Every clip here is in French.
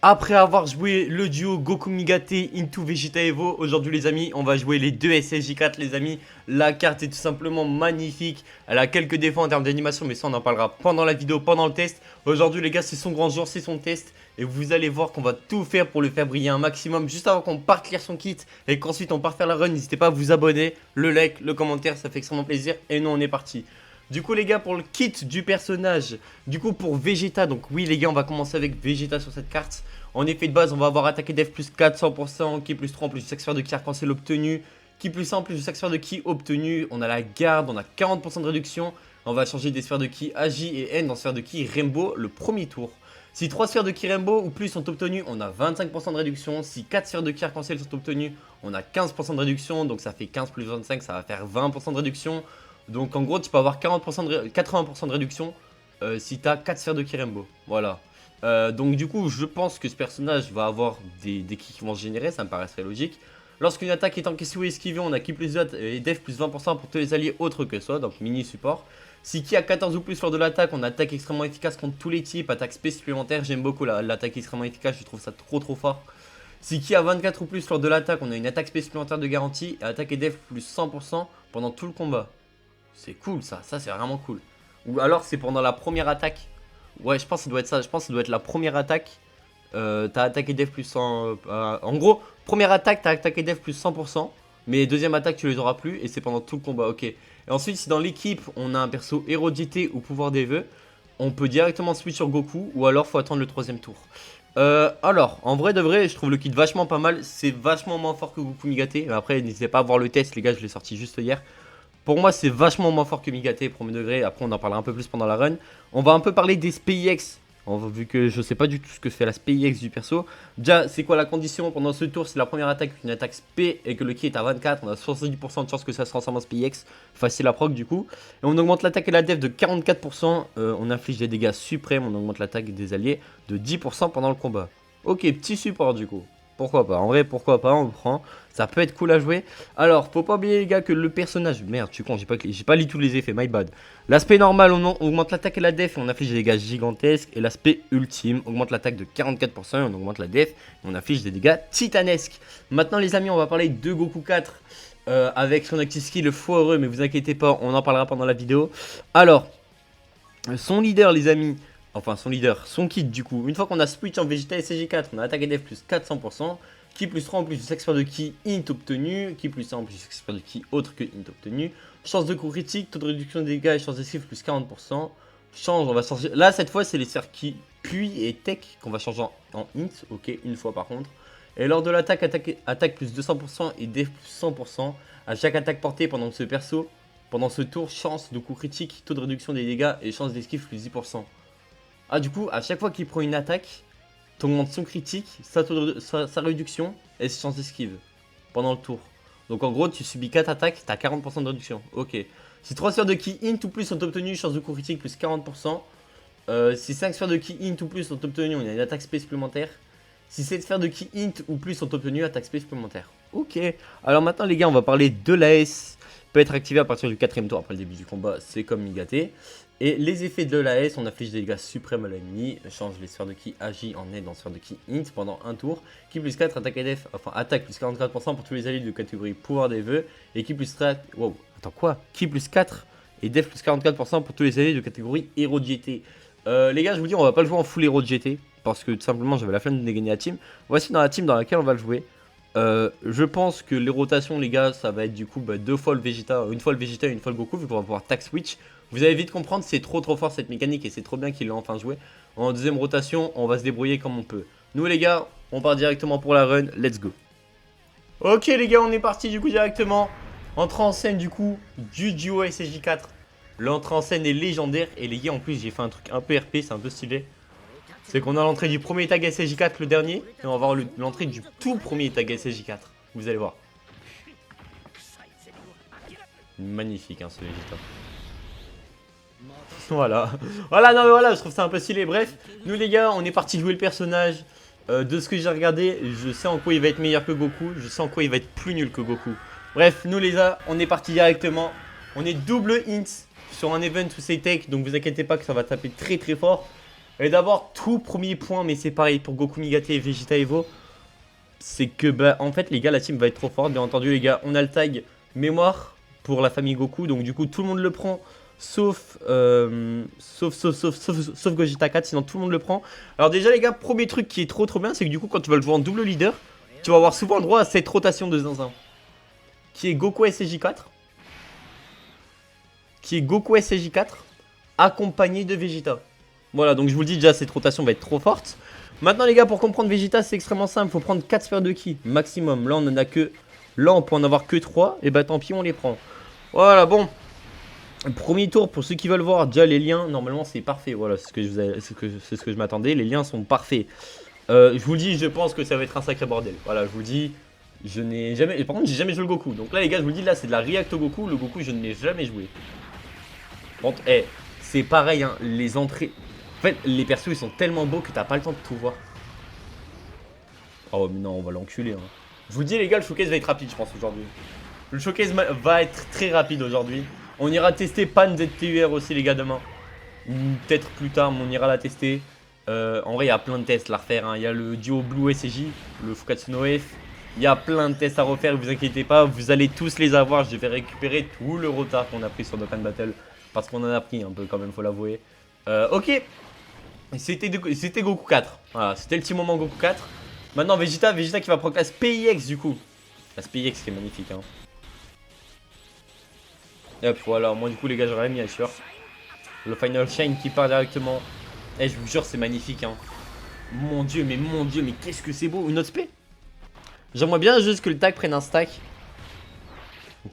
Après avoir joué le duo Goku Migate into Vegeta Evo, aujourd'hui les amis, on va jouer les deux SSJ4 les amis. La carte est tout simplement magnifique, elle a quelques défauts en termes d'animation, mais ça on en parlera pendant la vidéo, pendant le test. Aujourd'hui les gars, c'est son grand jour, c'est son test, et vous allez voir qu'on va tout faire pour le faire briller un maximum. Juste avant qu'on parte lire son kit, et qu'ensuite on parte faire la run, n'hésitez pas à vous abonner, le like, le commentaire, ça fait extrêmement plaisir, et nous on est parti. Du coup les gars, pour le kit du personnage, du coup pour Vegeta, donc oui les gars, on va commencer avec Vegeta sur cette carte. En effet de base, on va avoir attaqué def plus 400%, qui plus 3 en plus du sac de ki arc-en-ciel obtenu, qui plus 1 en plus du sac de ki obtenu. On a la garde, on a 40% de réduction. On va changer des sphères de ki Agi et N dans sphères de ki Rainbow le premier tour. Si 3 sphères de ki Rainbow ou plus sont obtenues, on a 25% de réduction. Si 4 sphères de ki arc-en-ciel sont obtenues, on a 15% de réduction. Donc ça fait 15 plus 25, ça va faire 20% de réduction. Donc en gros, tu peux avoir 80% de réduction si tu as 4 sphères de ki Rainbow. Voilà. Donc du coup, je pense que ce personnage va avoir des ki qui vont se générer, ça me paraîtrait logique. Lorsqu'une attaque est encaissée ou esquivée, on a ki plus 2 et def plus 20% pour tous les alliés autres que soi, donc mini support. Si ki a 14 ou plus lors de l'attaque, on a attaque extrêmement efficace contre tous les types, attaque spé supplémentaire, j'aime beaucoup l'attaque extrêmement efficace, je trouve ça trop fort. Si ki a 24 ou plus lors de l'attaque, on a une attaque spé supplémentaire de garantie et attaque et def plus 100% pendant tout le combat. C'est cool ça c'est vraiment cool. Ou alors c'est pendant la première attaque. Ouais, je pense que ça doit être ça. Je pense que ça doit être la première attaque. T'as attaqué def plus 100. En gros, première attaque, t'as attaqué def plus 100%. Mais deuxième attaque, tu les auras plus. Et c'est pendant tout le combat. Ok. Et ensuite, si dans l'équipe, on a un perso héros de GT ou pouvoir des vœux, on peut directement switch sur Goku. Ou alors, faut attendre le troisième tour. Alors, en vrai de vrai, je trouve le kit vachement pas mal. C'est vachement moins fort que Goku Migate. Après, n'hésitez pas à voir le test, les gars. Je l'ai sorti juste hier. Pour moi, c'est vachement moins fort que Migate, premier degré. Après, on en parlera un peu plus pendant la run. On va un peu parler des SPIX. Vu que je sais pas du tout ce que fait la SPIX du perso. Déjà, c'est quoi la condition pendant ce tour? C'est la première attaque, une attaque SP et que le ki est à 24. On a 70% de chance que ça se transforme en SPIX. Facile à proc du coup. Et on augmente l'attaque et la def de 44%. On inflige des dégâts suprêmes. On augmente l'attaque des alliés de 10% pendant le combat. Ok, petit support du coup. Pourquoi pas? En vrai, pourquoi pas? On le prend. Ça peut être cool à jouer. Alors, faut pas oublier les gars que le personnage... Merde, je suis con, j'ai pas lu tous les effets, my bad. L'aspect normal, on augmente l'attaque et la def et on affiche des dégâts gigantesques. Et l'aspect ultime augmente l'attaque de 44% et on augmente la def et on affiche des dégâts titanesques. Maintenant les amis, on va parler de Goku 4 avec son active skill foireux, mais vous inquiétez pas, on en parlera pendant la vidéo. Alors, son leader les amis... Enfin, son leader, son kit du coup. Une fois qu'on a switch en Vegeta SG4, on a attaque et def plus 400%. Ki plus 3 en plus du expert de ki int obtenu. Ki plus 1 en plus du expert de ki autre que int obtenu. Chance de coup critique, taux de réduction de dégâts et chance d'esquive plus 40%. Change, on va changer. Là, cette fois, c'est les sphères ki, puis et tech qu'on va changer en int. Ok, une fois par contre. Et lors de l'attaque, attaque plus 200% et def plus 100%. À chaque attaque portée pendant ce perso, pendant ce tour, chance de coup critique, taux de réduction des dégâts et chance d'esquive plus 10%. Ah, du coup, à chaque fois qu'il prend une attaque, t'augmentes son critique, sa réduction et ses chances d'esquive pendant le tour. Donc en gros, tu subis 4 attaques, t'as 40% de réduction. Ok. Si 3 sphères de ki int ou plus sont obtenues, chance de coup critique plus 40%. Si 5 sphères de ki int ou plus sont obtenues, on a une attaque spé supplémentaire. Si 7 sphères de ki int ou plus sont obtenues, attaque spé supplémentaire. Ok. Alors maintenant, les gars, on va parler de l'AS. Peut être activé à partir du 4ème tour après le début du combat, c'est comme Migate. Et les effets de l'AS, on affiche des dégâts suprêmes à l'ennemi, change les sphères de ki Agi en aide dans sphère de ki int pendant un tour, ki plus 4 attaque et def, enfin attaque plus 44% pour tous les alliés de catégorie pouvoir des vœux, et ki plus 3, wow, attends quoi? Ki plus 4 et def plus 44% pour tous les alliés de catégorie héros de GT. Les gars, je vous dis, on va pas le jouer en full héros de GT, parce que tout simplement j'avais la flemme de gagner la team. Voici dans la team dans laquelle on va le jouer. Je pense que les rotations les gars, ça va être du coup 2 fois le Vegeta, une fois le Vegeta et une fois le Goku, vu qu'on va pouvoir tag switch. Vous allez vite comprendre, c'est trop fort cette mécanique et c'est trop bien qu'il l'ait enfin joué. En deuxième rotation, on va se débrouiller comme on peut. Nous les gars, on part directement pour la run, let's go. Ok les gars, on est parti du coup directement. Entrée en scène du coup du duo SSJ4. L'entrée en scène est légendaire et les gars, en plus j'ai fait un truc un peu RP, c'est un peu stylé. C'est qu'on a l'entrée du premier tag SSJ4, le dernier, et on va avoir l'entrée du tout premier tag SSJ4. Vous allez voir. Magnifique hein, ce Vegeta. Voilà. Voilà, non mais voilà, je trouve ça un peu stylé. Bref, nous les gars, on est parti jouer le personnage. De ce que j'ai regardé, je sais en quoi il va être meilleur que Goku. Je sais en quoi il va être plus nul que Goku. Bref, nous les gars, on est parti directement. On est double int sur un event où c'est tech, donc vous inquiétez pas que ça va taper très fort. Et d'abord, tout premier point, mais c'est pareil pour Goku Migate et Vegeta Evo. C'est que, bah, en fait, les gars, la team va être trop forte. Bien entendu, les gars, on a le tag mémoire pour la famille Goku. Donc, du coup, tout le monde le prend. Sauf Gogeta 4, sinon tout le monde le prend. Alors déjà les gars, premier truc qui est trop bien, c'est que du coup quand tu vas le jouer en double leader, tu vas avoir souvent le droit à cette rotation de zinzin. Qui est Goku SJ4. Qui est Goku SJ4 accompagné de Vegeta. Voilà, donc je vous le dis déjà, cette rotation va être trop forte. Maintenant les gars, pour comprendre Vegeta, c'est extrêmement simple. Il faut prendre 4 sphères de ki maximum. Là on en a que... Là on peut en avoir que 3. Et bah tant pis, on les prend. Voilà, bon. Premier tour, pour ceux qui veulent voir, déjà les liens, normalement c'est parfait. Voilà, c'est ce que je m'attendais. Les liens sont parfaits. Je vous le dis, je pense que ça va être un sacré bordel. Voilà, je vous le dis. Je n'ai jamais... Par contre, j'ai jamais joué le Goku. Donc là, les gars, je vous le dis, là, c'est de la React au Goku. Le Goku, je ne l'ai jamais joué. Bon, c'est pareil, hein, les entrées... En fait, les persos, ils sont tellement beaux que t'as pas le temps de tout voir. Oh, mais non, on va l'enculer. Hein. Je vous le dis, les gars, le showcase va être rapide, je pense, aujourd'hui. Le showcase va être très rapide aujourd'hui. On ira tester Pan ZTUR aussi les gars demain. Peut-être plus tard mais on ira la tester. En vrai il y a plein de tests à refaire. Hein. Il y a le duo Blue SJ, le Fukatsu no F. Il y a plein de tests à refaire, vous inquiétez pas. Vous allez tous les avoir. Je vais récupérer tout le retard qu'on a pris sur Dokkan Battle. Parce qu'on en a pris un peu quand même, faut l'avouer. Ok. C'était Goku 4. Voilà, c'était le petit moment Goku 4. Maintenant Vegeta qui va prendre la SPIX du coup. La SPIX qui est magnifique hein. Et hop, voilà, moi du coup les gars j'aurais mis à sûr. Le Final Shine qui part directement. Eh je vous jure c'est magnifique hein. Mon dieu mais qu'est-ce que c'est beau. Une autre spé. J'aimerais bien juste que le tag prenne un stack.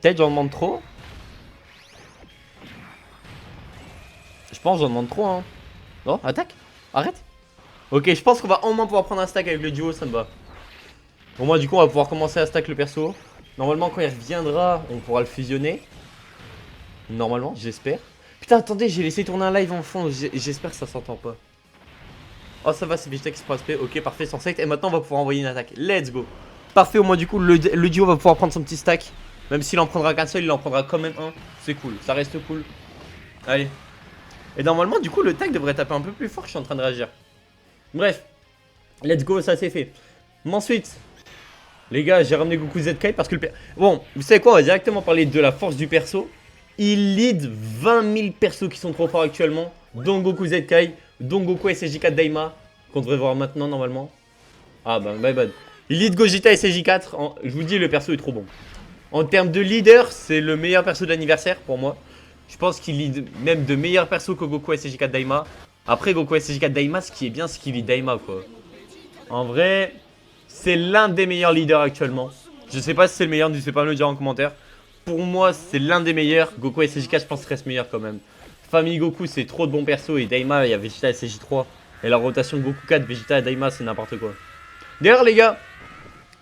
Peut-être j'en demande trop. Je pense j'en demande trop hein. Oh attaque. Arrête. Ok je pense qu'on va au moins pouvoir prendre un stack avec le duo, ça me va. Bon moi du coup on va pouvoir commencer à stack le perso. Normalement quand il reviendra on pourra le fusionner. Normalement, j'espère. Putain, attendez, j'ai laissé tourner un live en fond. J'espère que ça s'entend pas. Oh, ça va, c'est Vegeta qui se prend SP. Ok, parfait, sans sect. Et maintenant, on va pouvoir envoyer une attaque. Let's go. Parfait, au moins, du coup, le duo va pouvoir prendre son petit stack. Même s'il en prendra qu'un seul, il en prendra quand même un. C'est cool, ça reste cool. Allez. Et normalement, du coup, le tag devrait taper un peu plus fort. Je suis en train de réagir. Bref. Let's go, ça c'est fait. Mais ensuite, les gars, j'ai ramené Goku ZK parce que le... Bon, vous savez quoi, on va directement parler de la force du perso. Il lead 20 000 persos qui sont trop forts actuellement, dont Goku ZK, dont Goku SSJ4 Daima, qu'on devrait voir maintenant normalement. Ah bah my bad. Il lead Gogeta SSJ4, je vous dis le perso est trop bon. En termes de leader, c'est le meilleur perso de l'anniversaire pour moi. Je pense qu'il lead même de meilleurs persos que Goku SSJ4 Daima. Après Goku SSJ4 Daima, ce qui est bien, c'est qu'il lead Daima quoi. En vrai, c'est l'un des meilleurs leaders actuellement. Je sais pas si c'est le meilleur, n'hésitez pas à me le dire en commentaire. Pour moi, c'est l'un des meilleurs. Goku SSJ4, je pense, reste meilleur quand même. Famille Goku, c'est trop de bons persos. Et Daima, il y a Vegeta SSJ3. Et la rotation de Goku 4, Vegeta et Daima, c'est n'importe quoi. D'ailleurs, les gars,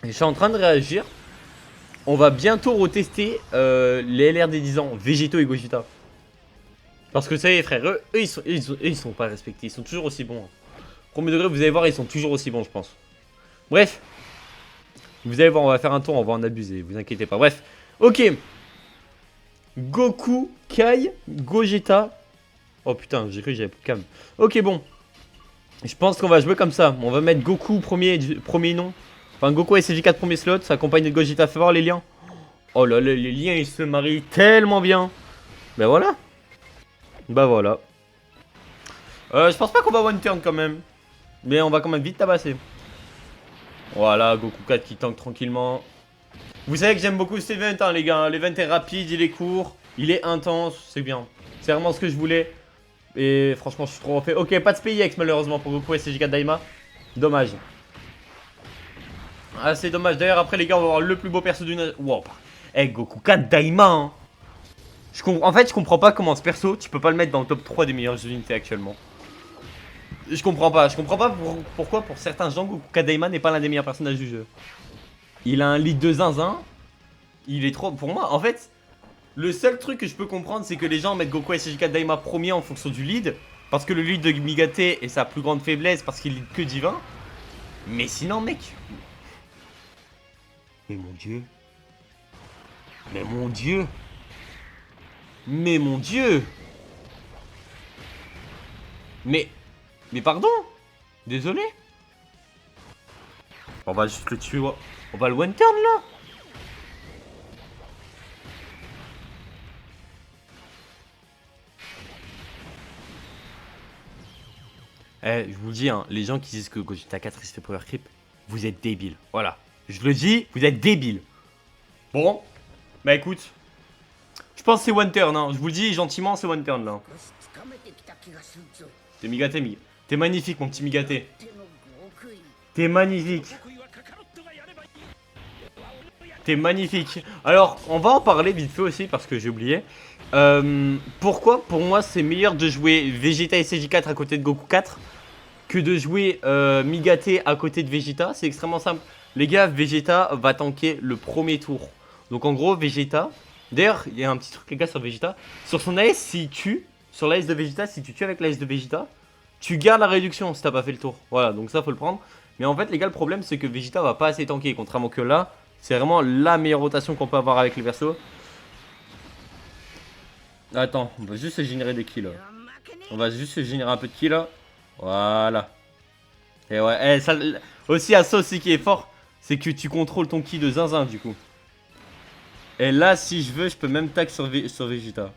je suis en train de réagir. On va bientôt retester les LR des 10 ans, Végéto et Gogeta. Parce que ça y est, frère, eux, ils sont pas respectés. Ils sont toujours aussi bons. Premier degré, vous allez voir, ils sont toujours aussi bons, je pense. Bref. Vous allez voir, on va faire un tour, on va en abuser. Vous inquiétez pas. Bref. Ok. Goku, Kai, Gogeta. Oh putain, j'ai cru que j'avais plus de cam. Ok, bon. Je pense qu'on va jouer comme ça. On va mettre Goku premier nom. Enfin, Goku SSJ4 premier slot. Accompagné de Gogeta. Fais voir les liens. Oh là là, les liens ils se marient tellement bien. Ben voilà. Bah voilà. Je pense pas qu'on va one turn quand même. Mais on va quand même vite tabasser. Voilà, Goku 4 qui tank tranquillement. Vous savez que j'aime beaucoup cet event, hein, les gars. L'event est rapide, il est court, il est intense, c'est bien. C'est vraiment ce que je voulais. Et franchement, je suis trop refait. Ok, pas de SPIX malheureusement pour Goku SSJ4 Daima. Dommage. Ah, c'est dommage. D'ailleurs, après, les gars, on va avoir le plus beau perso d'une. Wow. Eh, Goku 4 Daima, hein. En fait, je comprends pas comment ce perso, tu peux pas le mettre dans le top 3 des meilleures unités actuellement. Je comprends pas pourquoi pour certains gens Goku 4 Daima n'est pas l'un des meilleurs personnages du jeu. Il a un lead de zinzin. Il est trop... Pour moi, en fait, le seul truc que je peux comprendre, c'est que les gens mettent Goku SSJ4 Daima premier en fonction du lead. Parce que le lead de Migate est sa plus grande faiblesse, parce qu'il lead que divin. Mais sinon, mec... Mais mon dieu... Mais mon dieu... Mais mon dieu... Mais... Mais pardon. Désolé. On va juste le tuer. On va le one turn là. Eh, je vous le dis, hein, les gens qui disent que Gogeta 4 il se fait power creep, vous êtes débiles. Voilà. Je le dis, vous êtes débiles. Bon. Bah écoute. Je pense que c'est one turn, hein. Je vous le dis gentiment, c'est one turn là. T'es Migaté, t'es magnifique, mon petit Migaté. T'es magnifique. T'es magnifique. Alors, on va en parler vite fait aussi parce que j'ai oublié. Pourquoi pour moi c'est meilleur de jouer Vegeta SSJ4 à côté de Goku 4 que de jouer Migaté à côté de Vegeta? C'est extrêmement simple. Les gars, Vegeta va tanker le premier tour. Donc en gros, Vegeta... D'ailleurs, il y a un petit truc les gars sur Vegeta. Sur son AS, s'il tue, sur l'AS de Vegeta, si tu tues avec l'AS de Vegeta, tu gardes la réduction si t'as pas fait le tour. Voilà, donc ça faut le prendre. Mais en fait les gars, le problème c'est que Vegeta va pas assez tanker. Contrairement que là, c'est vraiment la meilleure rotation qu'on peut avoir avec les persos. Attends, on va juste se générer des kills là. On va juste se générer un peu de kills là. Voilà. Et ouais, ça, aussi à ça aussi qui est fort, c'est que tu contrôles ton ki de zinzin du coup. Et là si je veux, je peux même tag sur Vegeta.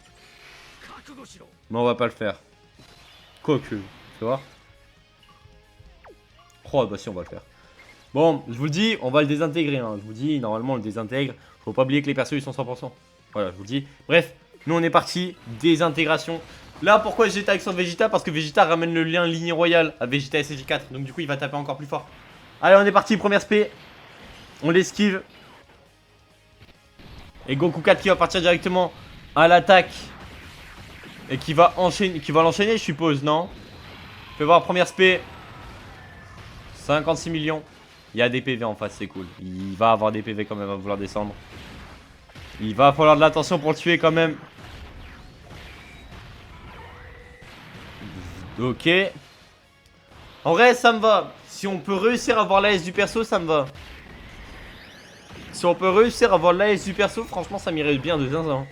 Mais on va pas le faire. Quoique, tu vois. Oh bah si, on va le faire. Bon, je vous le dis, on va le désintégrer, hein. Je vous dis, normalement on le désintègre. Faut pas oublier que les persos ils sont 100%. Voilà, je vous le dis. Bref, nous on est parti, désintégration. Là pourquoi j'ai tag sur Vegeta? Parce que Vegeta ramène le lien ligne royale à Vegeta SSJ4. Donc du coup il va taper encore plus fort. Allez, on est parti, première spé. On l'esquive. Et Goku 4 qui va partir directement à l'attaque. Et qui va enchaîner, l'enchaîner je suppose, non? Fais voir, première spé. 56 millions. Il y a des PV en face, c'est cool. Il va avoir des PV quand même, il va vouloir descendre. Il va falloir de l'attention pour le tuer quand même. Ok. En vrai, ça me va. Si on peut réussir à avoir l'AS du perso, ça me va. Si on peut réussir à avoir l'AS du perso, franchement, ça m'irait bien de zinzin.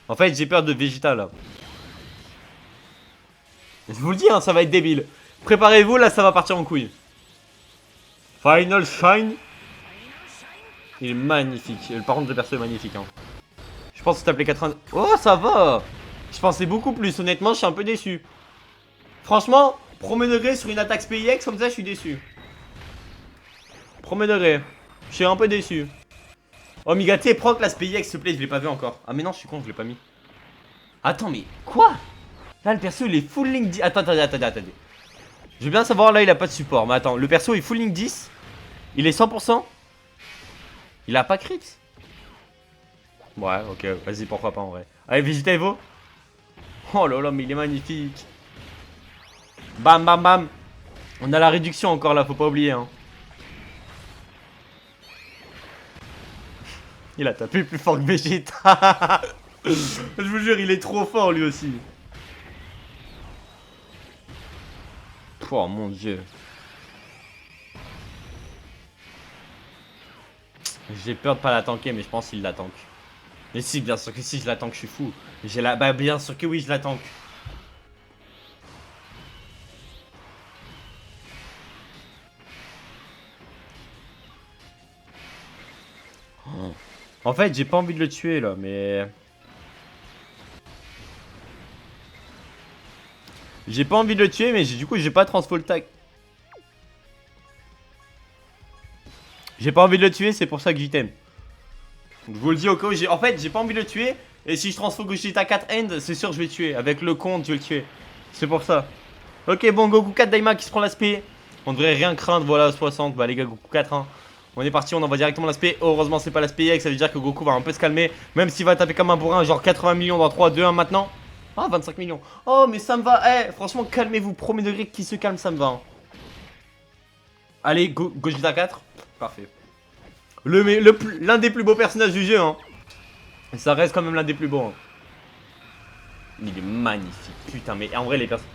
En fait, j'ai peur de Vegeta là. Je vous le dis, hein, ça va être débile. Préparez-vous, là, ça va partir en couille. Final Shine. Il est magnifique. Par contre, le perso est magnifique. Hein. Je pense que t'appelais 80... Oh, ça va. Je pensais beaucoup plus. Honnêtement, je suis un peu déçu. Franchement, premier degré sur une attaque SPIX, comme ça, je suis déçu. Premier degré. Je suis un peu déçu. Oh, Migaté, proc la SPIX, s'il te plaît. Je l'ai pas vu encore. Ah, mais non, je suis con, je l'ai pas mis. Attends, mais quoi? Là, le perso, il est full link 10. Attendez. Je veux bien savoir, là, il a pas de support. Mais attends, le perso est full link 10. Il est 100%. Il a pas crit. Ouais, ok, vas-y, pourquoi pas en vrai. Allez, Vegeta Evo. Oh là là, mais il est magnifique. Bam, bam, bam. On a la réduction encore là, faut pas oublier. Hein. Il a tapé plus fort que Vegeta. Je vous jure, il est trop fort lui aussi. Oh mon dieu. J'ai peur de pas la tanker, mais je pense qu'il la tank. Mais si, bien sûr que si, je la tank, je suis fou. J'ai la... Bah bien sûr que oui, je la tank. Oh. En fait, j'ai pas envie de le tuer là, mais... J'ai pas envie de le tuer, mais du coup, j'ai pas transfo le tag. J'ai pas envie de le tuer, c'est pour ça que j'y t'aime. Je vous le dis au cas où j'ai... En fait, j'ai pas envie de le tuer. Et si je transfo Gogeta 4 end, c'est sûr que je vais le tuer. Avec le compte, je vais le tuer. C'est pour ça. Ok, bon, Goku 4 Daima qui se prend l'aspect. On devrait rien craindre, voilà, 60. Bah les gars, Goku 4, hein. On est parti, on envoie directement l'aspect. Heureusement, c'est pas l'aspect X, ça veut dire que Goku va un peu se calmer. Même s'il va taper comme un bourrin, genre 80 millions dans 3, 2, 1 maintenant. Ah, 25 millions. Oh, mais ça me va. Eh, franchement, calmez-vous. Premier degré qui se calme, ça me va. Hein. Allez, Gogeta 4. Parfait. L'un des plus beaux personnages du jeu, hein. Ça reste quand même l'un des plus beaux. Hein. Il est magnifique. Putain, mais en vrai, les personnes.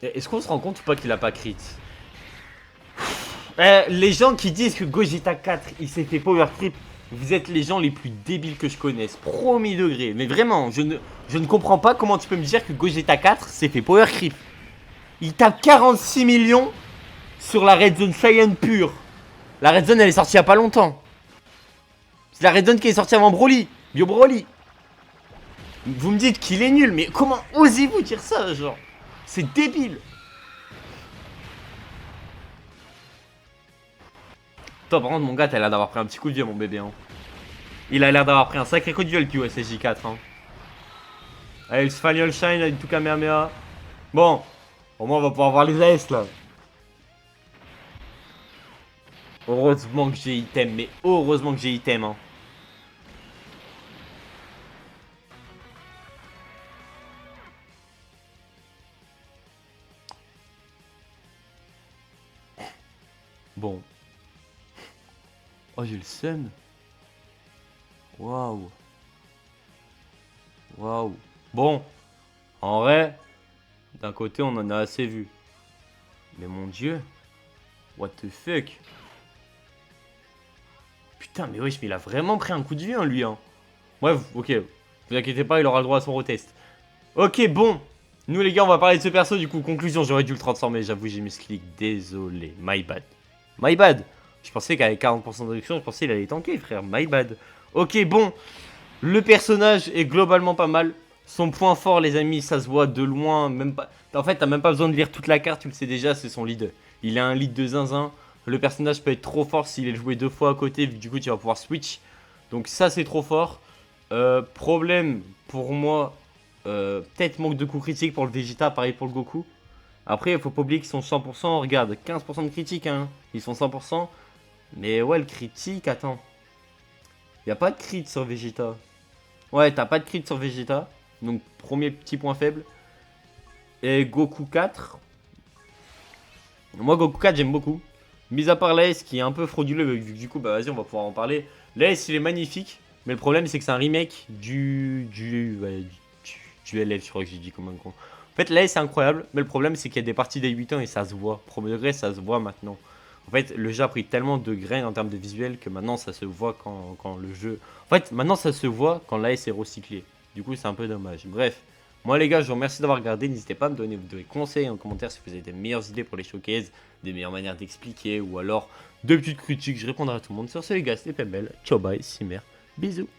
Est-ce qu'on se rend compte ou pas qu'il a pas crit? Les gens qui disent que Gogeta 4 il s'est fait power trip, Vous êtes les gens les plus débiles que je connaisse. Premier degré. Mais vraiment, je ne comprends pas comment tu peux me dire que Gogeta 4 s'est fait power creep. Il tape 46 millions sur la Red Zone Saiyan pure. La Red Zone, elle est sortie il y a pas longtemps. C'est la Red Zone qui est sortie avant Broly. Bio Broly. Vous me dites qu'il est nul, mais comment osez-vous dire ça, genre? C'est débile. Toi, par contre, mon gars, t'as l'air d'avoir pris un petit coup de vieux, mon bébé. Hein. Il a l'air d'avoir pris un sacré coup de vieux, le QSJ4. Hein. Allez, le Spaniel Shine avec tout Kamehameha. Bon, au moins, on va pouvoir voir les AS, là. Heureusement que j'ai item, mais heureusement que j'ai item. Hein. Bon. Oh, j'ai le seum. Waouh. Waouh. Bon. En vrai, d'un côté, on en a assez vu. Mais mon dieu. What the fuck. Putain, mais wesh, mais il a vraiment pris un coup de vieux, hein, lui. Hein. Bref, ok. Vous inquiétez pas, il aura le droit à son retest. Ok, bon. Nous, les gars, on va parler de ce perso. Du coup, conclusion, j'aurais dû le transformer. J'avoue, j'ai mis ce clic. Désolé. My bad. My bad. Je pensais qu'avec 40% de réduction, je pensais qu'il allait tanker, frère. My bad. Ok, bon. Le personnage est globalement pas mal. Son point fort, les amis, ça se voit de loin. Même pas. En fait, t'as même pas besoin de lire toute la carte, tu le sais déjà, c'est son lead. Il a un lead de zinzin. Le personnage peut être trop fort s'il est joué 2 fois à côté, du coup, tu vas pouvoir switch. Donc, ça, c'est trop fort. Problème pour moi, peut-être manque de coups critiques pour le Vegeta, pareil pour le Goku. Après, il faut pas oublier qu'ils sont 100%. Regarde, 15% de critique, hein. Ils sont 100%. Mais ouais, le critique, attends. Y a pas de crit sur Vegeta. Ouais, t'as pas de crit sur Vegeta. Donc, premier petit point faible. Et Goku 4. Moi, Goku 4, j'aime beaucoup. Mis à part l'AS qui est un peu frauduleux, vu que du coup, bah vas-y, on va pouvoir en parler. L'AS, il est magnifique. Mais le problème, c'est que c'est un remake du LF, je crois que j'ai dit comme un con. En fait, l'AS, c'est incroyable. Mais le problème, c'est qu'il y a des parties des 8 ans et ça se voit. Premier degré, ça se voit maintenant. En fait, le jeu a pris tellement de graines en termes de visuel que maintenant, ça se voit quand le jeu... En fait, maintenant, ça se voit quand l'AS est recyclé. Du coup, c'est un peu dommage. Bref. Moi les gars, je vous remercie d'avoir regardé, n'hésitez pas à me donner des conseils en commentaire si vous avez des meilleures idées pour les showcases, des meilleures manières d'expliquer ou alors de petites critiques, je répondrai à tout le monde. Sur ce les gars, c'était Pembel, ciao bye, Simer, bisous.